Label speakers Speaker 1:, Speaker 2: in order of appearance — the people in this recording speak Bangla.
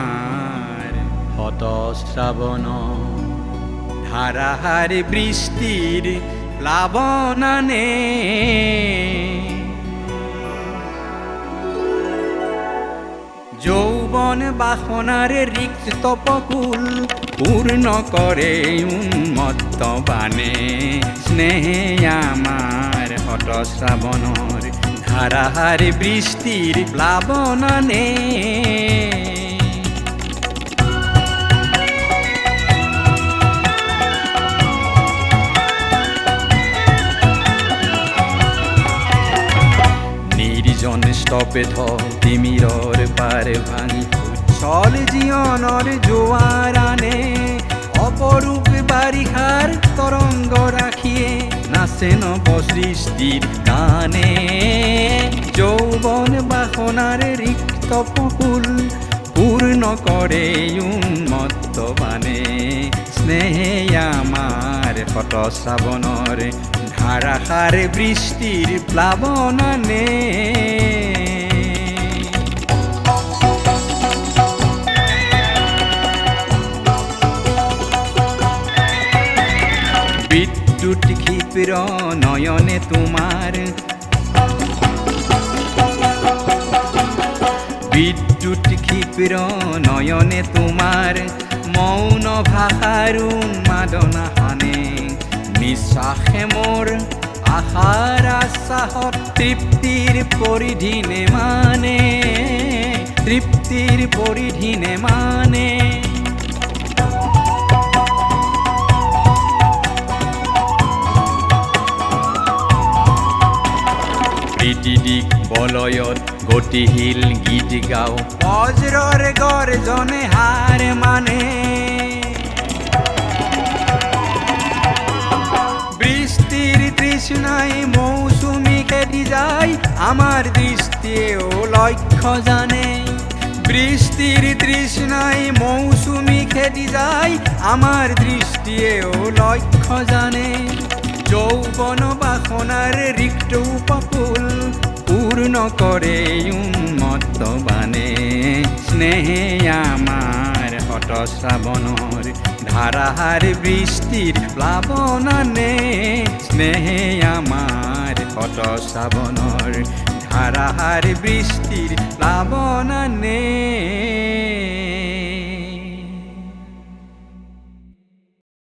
Speaker 1: আমার হত শ্রাবণ ধারাহার বৃষ্টির প্লাবনানে যৌবন বাসনার রিক্ত পকুল পূর্ণ করে উন্মত্ত বানে স্নেহে আমার হট শ্রাবণর ধারাহার বৃষ্টির প্লাবনানে নির্জন স্তপে তিমিরর পার ভাঙি উচ্ছল জীবনর জোয়ার আনে অপরূপ বারিখার তরঙ্গ রাখিয়ে নাচে নব সৃষ্টির গানে যৌবন বাসনার রিক্ত পকুল পূর্ণ করে উন্মত্ত বানে স্নেহে আমার হট শ্রাবণর ধারাহার বৃষ্টির প্লাবনানে বিদ্যুৎ ক্ষিপ্র নয়নে তোমার বিদ্যুৎ ক্ষিপ্র নয়নে তোমার মৌন ভাষার উন্মাদনা হানে নিঃশ্বাসে মোর আশার আশ্বাসত তৃপ্তির পরিধিনে মানে তৃপ্তির পরিধিনে মানে প্ৰীতিদিক বলয়ত গতিশীল গীত গাও বজ্ৰৰ গৰ্জনে হাৰ মানে বৃষ্টির তৃষ্ণায় মৌসুমি খেদি যায় আমার দৃষ্টিও লক্ষ্য জানে বৃষ্টির তৃষ্ণায় মৌসুমি খেদি যায় আমার দৃষ্টিও লক্ষ্য জানে যৌবন বাসনার রিক্ত উপকূল পূর্ণ করে উন্মত্ত বানে স্নেহে আমার হট শ্রাবণর ধারাহার বৃষ্টির প্লাবনানে স্নেহে আমার হট শ্রাবণর ধারাহার বৃষ্টির প্লাবনানে